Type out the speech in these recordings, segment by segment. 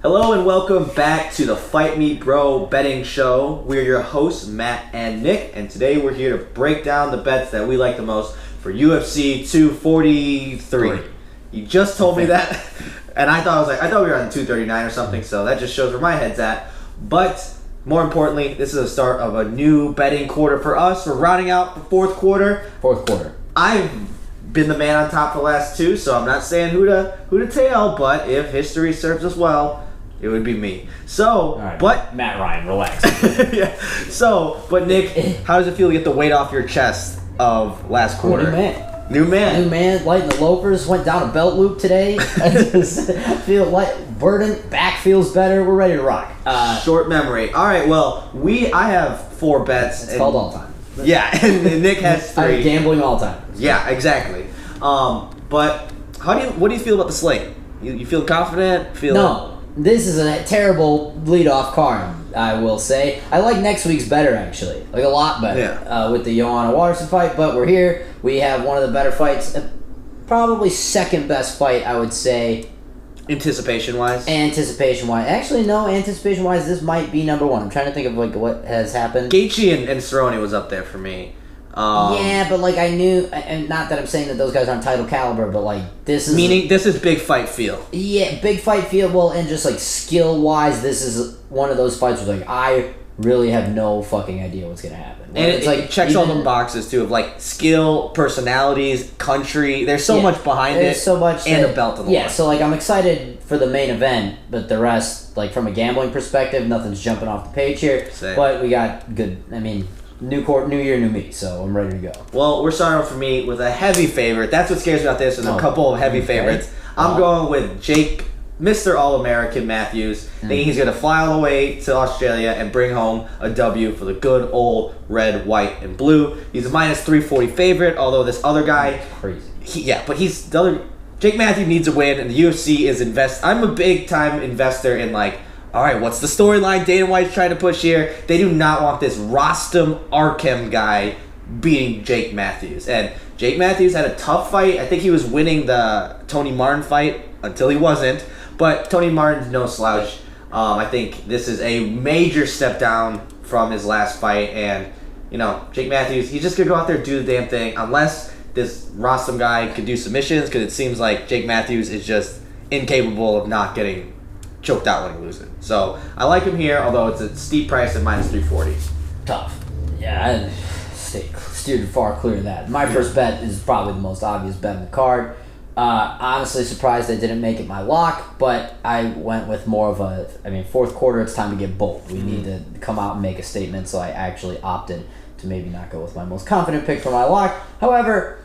Hello and welcome back to the Fight Me Bro betting show. We're your hosts, Matt and Nick, and today we're here to break down the bets that we like the most for UFC 243. You just told me that, and I thought we were on 239 or something, so that just shows where my head's at. But more importantly, this is the start of a new betting quarter for us. We're rounding out the fourth quarter. I've been the man on top for the last two, so I'm not saying who to tail, but if history serves us well, it would be me. So, right, but Matt Ryan, relax. yeah. So, but Nick, how does it feel to get the weight off your chest of last quarter? New man. Lighting the loafers. Went down a belt loop today. I just feel light. Burden. Back feels better. We're ready to rock. Short memory. All right. Well, I have 4 bets. It's called all time. Yeah, and Nick has 3. I'm gambling all time. Yeah, exactly. But what do you feel about the slate? You feel confident? No. This is a terrible lead-off card, I will say. I like next week's better, actually. Like, a lot better with the Joanna Waterson fight. But we're here. We have one of the better fights. Probably second best fight, I would say. Anticipation-wise? Anticipation-wise. Actually, no. Anticipation-wise, this might be number 1. I'm trying to think of what has happened. Gaethje and Cerrone was up there for me. Yeah, but I knew, and not that I'm saying that those guys aren't title caliber, but this is... Meaning, this is big fight feel. Yeah, big fight feel, well, and just skill-wise, this is one of those fights where I really have no fucking idea what's going to happen. And it checks all the boxes, too, of skill, personalities, country. There's so much behind it. There's so much. And a belt in the line. So I'm excited for the main event, but the rest, from a gambling perspective, nothing's jumping off the page here. Same. But we got good, new year, new me, so I'm ready to go. Well, we're starting off for me with a heavy favorite. That's what scares me about this. There's a couple of heavy favorites. I'm going with Mr. All-American Matthews, thinking he's going to fly all the way to Australia and bring home a W for the good old red, white, and blue. He's a minus 340 favorite, although this other guy... Crazy. But he's... Jake Matthews needs a win, and the UFC is I'm a big-time investor in, all right, what's the storyline Dana White's trying to push here? They do not want this Rostam Arkem guy beating Jake Matthews. And Jake Matthews had a tough fight. I think he was winning the Tony Martin fight until he wasn't. But Tony Martin's no slouch. I think this is a major step down from his last fight. And, Jake Matthews, he's just going to go out there and do the damn thing. Unless this Rostam guy can do submissions, because it seems like Jake Matthews is just incapable of not getting choked out when he loses. So I like him here, although it's a steep price at minus 340. Tough. Yeah, I steered far clear of that. My first bet is probably the most obvious bet in the card. Honestly surprised I didn't make it my lock, but I went with more of fourth quarter, it's time to get bold. We need to come out and make a statement, so I actually opted to maybe not go with my most confident pick for my lock. However,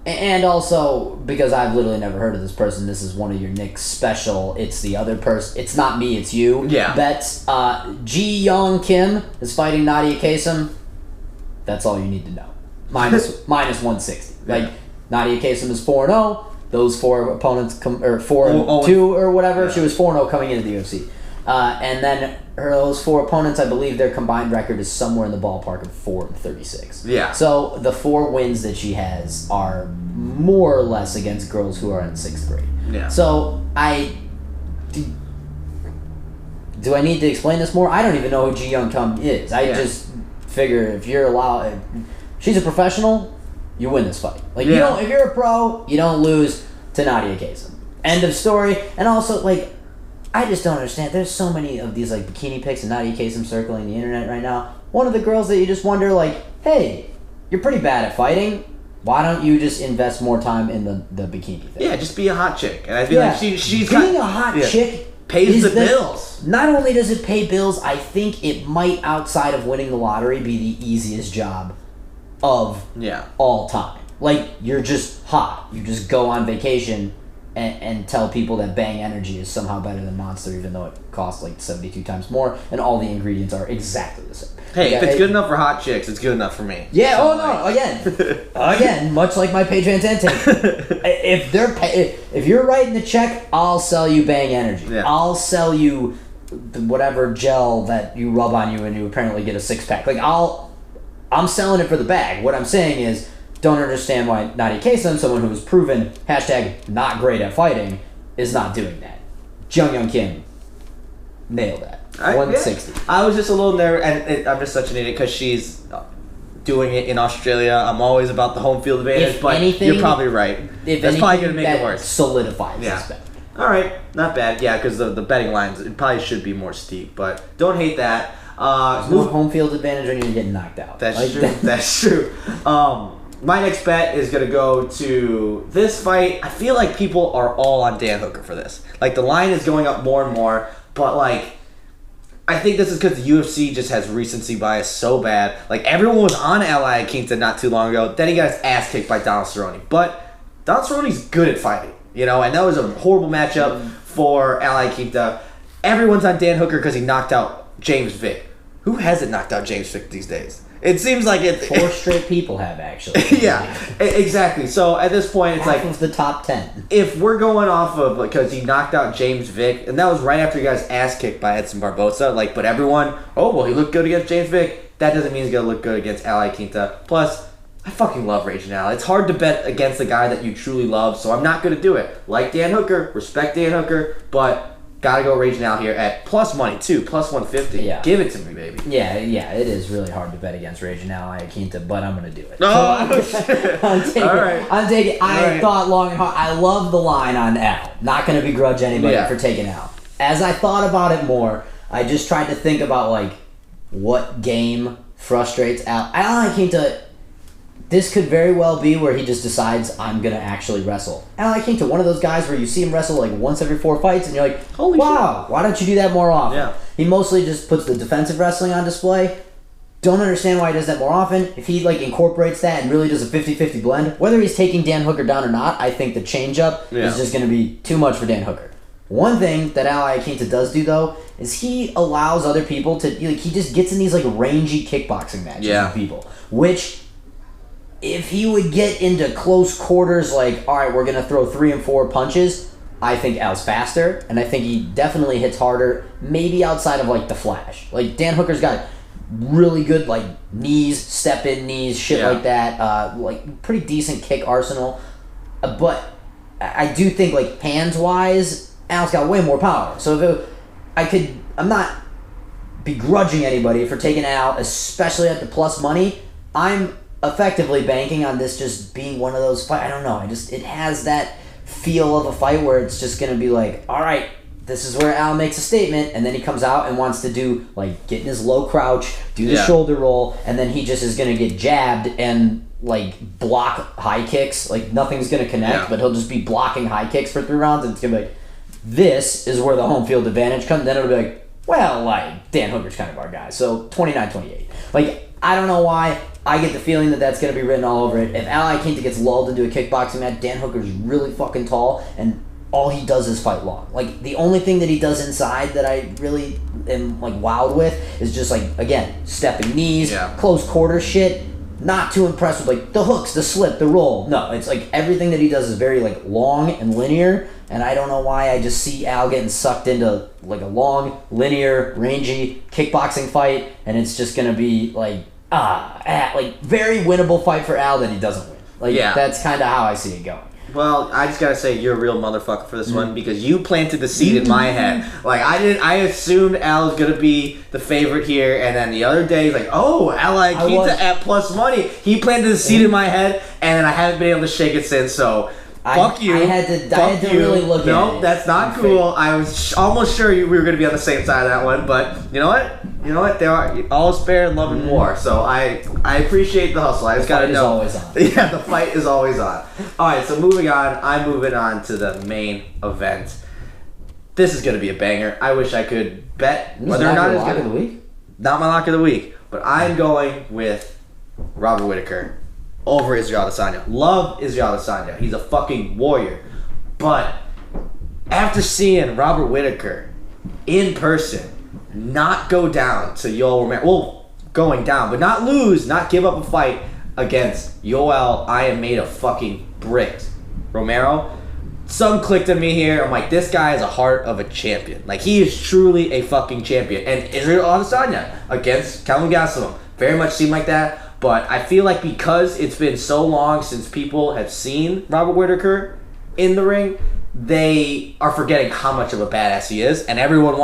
and also, because I've literally never heard of this person, this is one of your Nick's special, it's the other person, it's not me, it's you, bets. Ji Young Kim is fighting Nadia Kasem. That's all you need to know. Minus 160. Nadia Kasem is 4-0. Those 4 opponents, or 4-2 or whatever, she was 4-0 coming into the UFC. And then those 4 opponents, I believe their combined record is somewhere in the ballpark of 4-36. Yeah. So the 4 wins that she has are more or less against girls who are in 6th grade. Yeah. So do I need to explain this more? I don't even know who Ji Young Kim is. I just figure if you're allowed, she's a professional, you win this fight. If you're a pro, you don't lose to Nadia Kasem. End of story. And also, I just don't understand. There's so many of these bikini pics of Nadia Kasem circling the internet right now. One of the girls that you just wonder hey, you're pretty bad at fighting. Why don't you just invest more time in the bikini thing? Yeah, just be a hot chick. And I feel like she's being a hot chick pays the bills. Not only does it pay bills, I think it might, outside of winning the lottery, be the easiest job of all time. You're just hot. You just go on vacation and tell people that Bang Energy is somehow better than Monster, even though it costs 72 times more, and all the ingredients are exactly the same. Hey, if it's good enough for hot chicks, it's good enough for me. Yeah. Again, much like my Paige Van Zandt take. If you're writing the check, I'll sell you Bang Energy. Yeah. I'll sell you whatever gel that you rub on you and you apparently get a 6-pack. I'm selling it for the bag. What I'm saying is, don't understand why Nadia Kasem, someone who was proven #not great at fighting, is not doing that. Ji Young Kim, nail that. Right, 160. Yeah. I was just a little nervous, and I'm just such an idiot because she's doing it in Australia. I'm always about the home field advantage, but you're probably right. That's probably going to make it worse. Solidifies this bet. All right, not bad. Yeah, because the betting lines, it probably should be more steep, but don't hate that. There's no home field advantage when you're getting knocked out. That's true. That's true. My next bet is going to go to this fight. I feel like people are all on Dan Hooker for this. Like, the line is going up more and more, but, like, I think this is because the UFC just has recency bias so bad. Like, everyone was on Ally Quinta not too long ago. Then he got his ass kicked by Donald Cerrone. But Donald Cerrone's good at fighting, you know, and that was a horrible matchup for Ally Quinta. Everyone's on Dan Hooker because he knocked out James Vick. Who hasn't knocked out James Vick these days? It seems like it. 4 straight people have, actually. Yeah, exactly. So at this point, it's half like of the top 10. If we're going off of because he knocked out James Vick, and that was right after he got his ass kicked by Edson Barboza. Like, but everyone, he looked good against James Vick. That doesn't mean he's gonna look good against Ally Quinta. Plus, I fucking love Raging Al. It's hard to bet against a guy that you truly love, so I'm not gonna do it. Like Dan Hooker, respect Dan Hooker, but. Gotta go Raging Al here at plus money too, plus 150. Yeah. Give it to me, baby. Yeah, it is really hard to bet against Raging Al Quinta, but I'm gonna do it. Oh, shit. I'm taking. I thought long and hard. I love the line on Al. Not gonna begrudge anybody for taking Al. As I thought about it more, I just tried to think about like what game frustrates Al. Al Quinta. This could very well be where he just decides, I'm going to actually wrestle. Ally Quinta, one of those guys where you see him wrestle like once every 4 fights, and you're like, holy wow, why don't you do that more often? Yeah. He mostly just puts the defensive wrestling on display. Don't understand why he does that more often. If he like incorporates that and really does a 50-50 blend, whether he's taking Dan Hooker down or not, I think the change-up is just going to be too much for Dan Hooker. One thing that Ally Quinta does do, though, is he allows other people to, like, he just gets in these like rangy kickboxing matches with people, which... If he would get into close quarters, like, all right, we're going to throw 3 and 4 punches, I think Al's faster, and I think he definitely hits harder, maybe outside of, like, the flash. Like, Dan Hooker's got really good, like, knees, step-in knees, shit like that, like, pretty decent kick arsenal. But I do think, like, hands-wise, Al's got way more power. So if I'm not begrudging anybody for taking Al, especially at the plus money. I'm effectively banking on this just being one of those fights. I don't know. It has that feel of a fight where it's just going to be like, all right, this is where Al makes a statement, and then he comes out and wants to do, like, get in his low crouch, do the shoulder roll, and then he just is going to get jabbed and, like, block high kicks. Like, nothing's going to connect, but he'll just be blocking high kicks for 3 rounds, and it's going to be like, this is where the home field advantage comes. Then it'll be like, well, like, Dan Hooker's kind of our guy. So, 29-28. Like, I don't know why. I get the feeling that that's going to be written all over it. If Ally Quinta gets lulled into a kickboxing match, Dan Hooker's really fucking tall, and all he does is fight long. Like, the only thing that he does inside that I really am, like, wowed with is just, like, again, stepping knees, close quarter shit. Not too impressed with, like, the hooks, the slip, the roll. No, it's, like, everything that he does is very, like, long and linear, and I don't know why I just see Al getting sucked into, like, a long, linear, rangy kickboxing fight, and it's just going to be, like, like, very winnable fight for Al that he doesn't win. Like, that's kind of how I see it going. Well, I just gotta say, you're a real motherfucker for this one, because you planted the seed in my head. Like, I assumed Al was gonna be the favorite here, and then the other day, he's like, oh, Ally Quinta at plus money. He planted the seed in my head, and then I haven't been able to shake it since, so... Fuck you. I had to really look at it. No, that's not cool. I was almost sure we were going to be on the same side of that one, but you know what? There are all is fair in love and war. So I appreciate the hustle. I just got to know. The fight is always on. Yeah, the fight is always on. All right, so moving on. I'm moving on to the main event. This is going to be a banger. I wish I could bet whether or not it's going to be. Lock of the week? Not my lock of the week, but I'm going with Robert Whittaker over Israel Adesayna. Love Israel Adesayna. He's a fucking warrior. But after seeing Robert Whittaker in person not go down to Yoel Romero, well, going down, but not lose, not give up a fight against Yoel, I am made of fucking bricks, Romero, something clicked in me here. I'm like, this guy has a heart of a champion. Like, he is truly a fucking champion. And Israel Adesayna against Kelvin Gastelum very much seemed like that. But I feel like because it's been so long since people have seen Robert Whittaker in the ring, they are forgetting how much of a badass he is, and everyone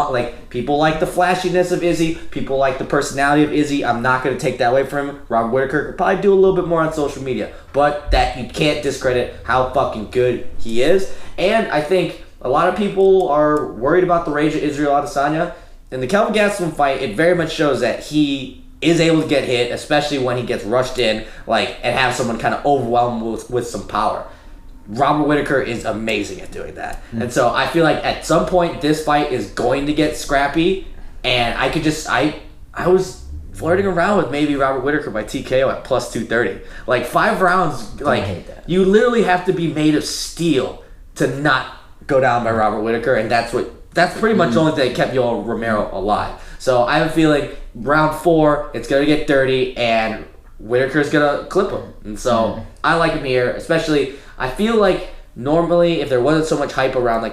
people like the flashiness of Izzy, people like the personality of Izzy. I'm not going to take that away from him. Robert Whittaker could probably do a little bit more on social media, but that you can't discredit how fucking good he is. And I think a lot of people are worried about the rage of Israel Adesanya. In the Kelvin Gastelum fight, it very much shows that he is able to get hit, especially when he gets rushed in, and have someone kind of overwhelm him with some power. Robert Whittaker is amazing at doing that. And so I feel like at some point this fight is going to get scrappy, and I was flirting around with maybe Robert Whittaker by TKO at plus 230. 5 rounds, I hate that. You literally have to be made of steel to not go down by Robert Whittaker, and that's pretty much the only thing that kept Yoel Romero alive. So I have a feeling round 4, it's going to get dirty, and Whittaker's going to clip him. And so I like him here, especially, I feel like normally if there wasn't so much hype around the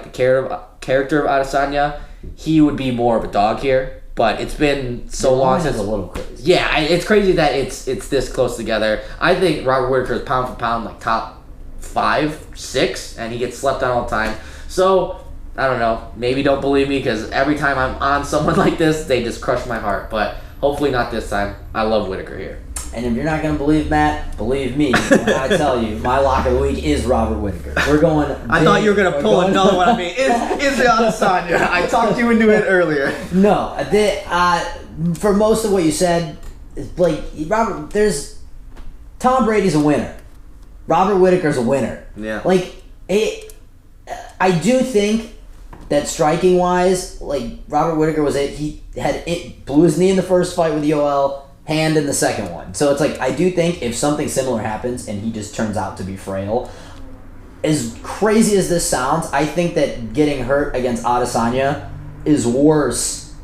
character of Adesanya, he would be more of a dog here. But it's been so long since... a little crazy. Yeah, it's crazy that it's this close together. I think Robert Whittaker is pound for pound top 5, 6, and he gets slept on all the time. So, I don't know. Maybe don't believe me, because every time I'm on someone like this, they just crush my heart. But hopefully not this time. I love Whittaker here. And if you're not going to believe Matt, believe me when I tell you, my lock of the week is Robert Whittaker. We're going... I thought you were going to pull another one. I mean, it's Adesanya. I talked you into it earlier. No. For most of what you said, Tom Brady's a winner. Robert Whittaker's a winner. Yeah. I do think that striking wise, Robert Whittaker blew his knee in the first fight with Yoel, hand in the second one. So it's I do think if something similar happens and he just turns out to be frail, as crazy as this sounds, I think that getting hurt against Adesanya is worse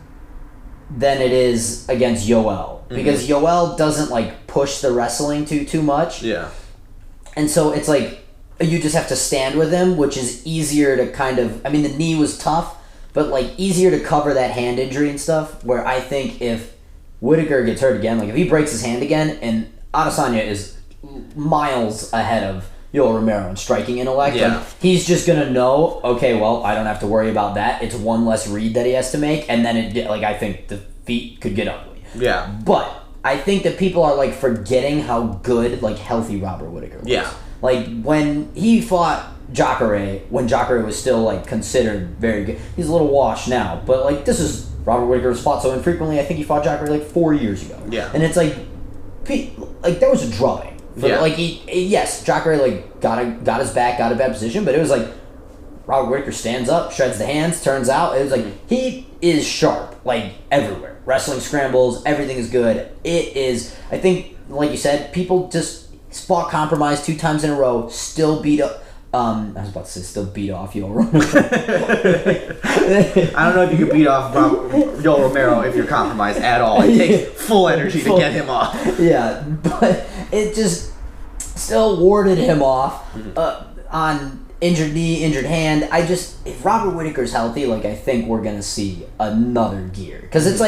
than it is against Yoel. Because Yoel doesn't push the wrestling too much. Yeah. And so it's you just have to stand with him, which is easier to the knee was tough, but easier to cover that hand injury and stuff, where I think if Whittaker gets hurt again, if he breaks his hand again, and Adesanya is miles ahead of Yoel Romero in striking intellect, he's just going to know, okay, well, I don't have to worry about that. It's one less read that he has to make, and then I think the feet could get ugly. Yeah. But I think that people are forgetting how good healthy Robert Whittaker was. Yeah. When he fought Jacare, when Jacare was still considered very good, he's a little washed now, but this is Robert Whittaker's fought so infrequently. I think he fought Jacare 4 years ago. Yeah. And it's there was a drubbing. Yes, Jacare got his back, got a bad position, but it was Robert Whittaker stands up, shreds the hands, turns out. It was he is sharp, everywhere. Wrestling scrambles, everything is good. It is, I think, like you said, people just fought compromised 2 times in a row, still beat up. I was about to say still beat off Yoel Romero. I don't know if you can beat off Yoel Romero if you're compromised at all. It takes full energy to get him off. Yeah, but it just still warded him off on injured knee, injured hand. If Robert Whittaker's healthy, I think we're going to see another gear. Because it's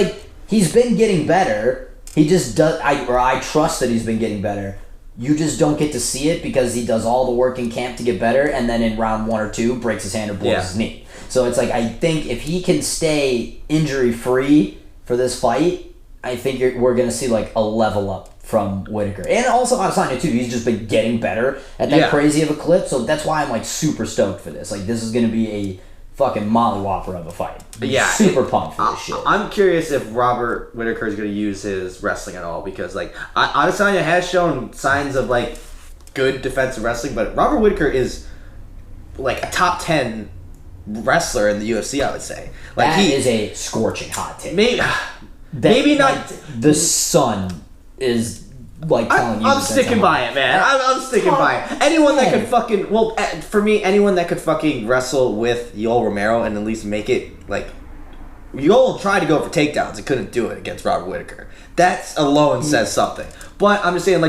he's been getting better. He just does, I trust that he's been getting better. You just don't get to see it because he does all the work in camp to get better, and then in round 1 or 2 breaks his hand or blows his knee. So it's I think if he can stay injury free for this fight, I think we're gonna see a level up from Whittaker, and also Adesanya too. He's just been getting better at that crazy of a clip. So that's why I'm super stoked for this. This is gonna be a fucking mollywhopper of a fight. Yeah, super pumped for this shit. I'm curious if Robert Whittaker is going to use his wrestling at all, because Adesanya has shown signs of good defensive wrestling, but Robert Whittaker is a top 10 wrestler in the UFC, I would say. That is a scorching hot take. Maybe not. The sun is telling you. I'm sticking by it, man. I'm sticking by it. Anyone that could fucking for me, anyone that could fucking wrestle with Yoel Romero and at least make it Yoel tried to go for takedowns and couldn't do it against Robert Whittaker. That alone says something. But I'm just saying,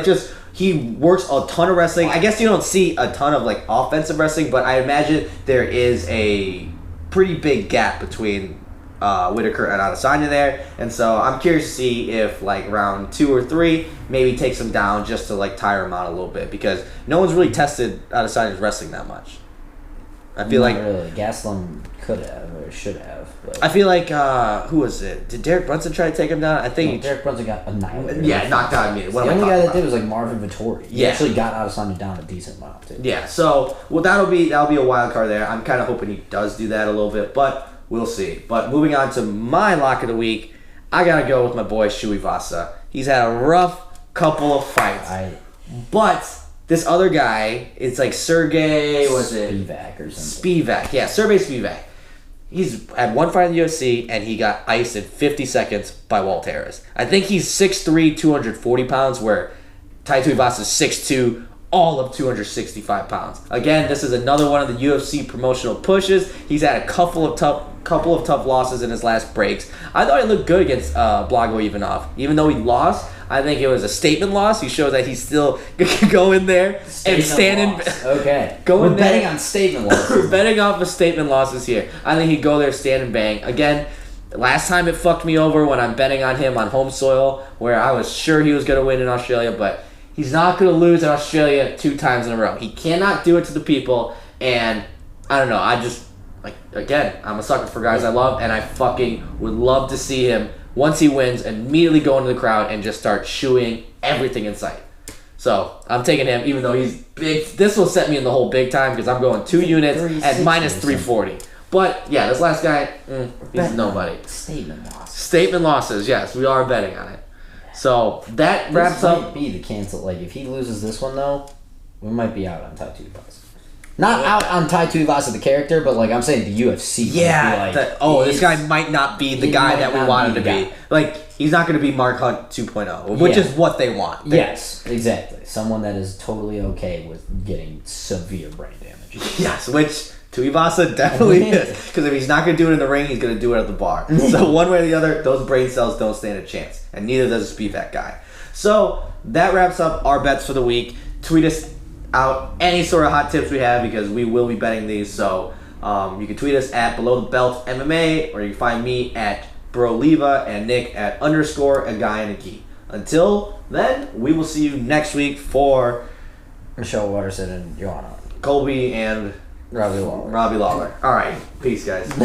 he works a ton of wrestling. I guess you don't see a ton of offensive wrestling, but I imagine there is a pretty big gap between Whittaker and Adesanya there, and so I'm curious to see if round 2 or 3 maybe takes him down just to tire him out a little bit, because no one's really tested Adesanya's wrestling that much. I feel like really. Gastelum could have or should have. But I feel like who was it? Did Derek Brunson try to take him down? I think Derek Brunson got annihilated. Yeah, knocked out immediately. The only guy that did was like Marvin Vittori. He Yeah. actually got Adesayna down a decent amount too. Yeah, so that'll be a wild card there. I'm kind of hoping he does do that a little bit, but we'll see. But moving on to my lock of the week, I gotta go with my boy Shui Vasa. He's had a rough couple of fights, but this other guy, it's like Sergey, was it? Spivak or something. Spivak, yeah, Sergey Spivak. He's had one fight in the UFC, and he got iced in 50 seconds by Walt Harris. I think he's 6'3", 240 pounds, where Tai Tuivasa is 6'2", all of 265 pounds. Again, this is another one of the UFC promotional pushes. He's had a couple of tough losses in his last breaks. I thought he looked good against Blago Ivanov. Even though he lost, I think it was a statement loss. He shows that he's still can go in there and stand in. Okay. We're betting on statement losses. We're betting off of statement losses here. I think he'd go there, stand and bang. Again, last time it fucked me over when I'm betting on him on home soil, where I was sure he was going to win in Australia, but he's not going to lose in Australia 2 times in a row. He cannot do it to the people, and I don't know. I just, again, I'm a sucker for guys I love, and I fucking would love to see him, once he wins, immediately go into the crowd and just start shooing everything in sight. So, I'm taking him, even though he's big. This will set me in the hole big time, because I'm going 2 units at minus 340. But, yeah, this last guy, he's nobody. Statement losses, yes. We are betting on it. So, that wraps up. This might be the cancel. Like, if he loses this one, though, we might be out on Tai Tuivasa. Not out on Tai Tuivasa the character, but like I'm saying, the UFC. Yeah. This guy might not be the guy that we want him to be. Like, he's not going to be Mark Hunt 2.0, which is what they want. Yes, exactly. Someone that is totally okay with getting severe brain damage. Yes, which Tuivasa definitely is. Because if he's not going to do it in the ring, he's going to do it at the bar. So one way or the other, those brain cells don't stand a chance. And neither does a Spivak guy. So that wraps up our bets for the week. Tweet us out any sort of hot tips we have, because we will be betting these. So you can tweet us at Below the Belt MMA, or you can find me at Broliva and Nick at _ a guy and a key. Until then, we will see you next week for Michelle Watterson and Joanna Colby and Robbie Lawler. All right, peace, guys.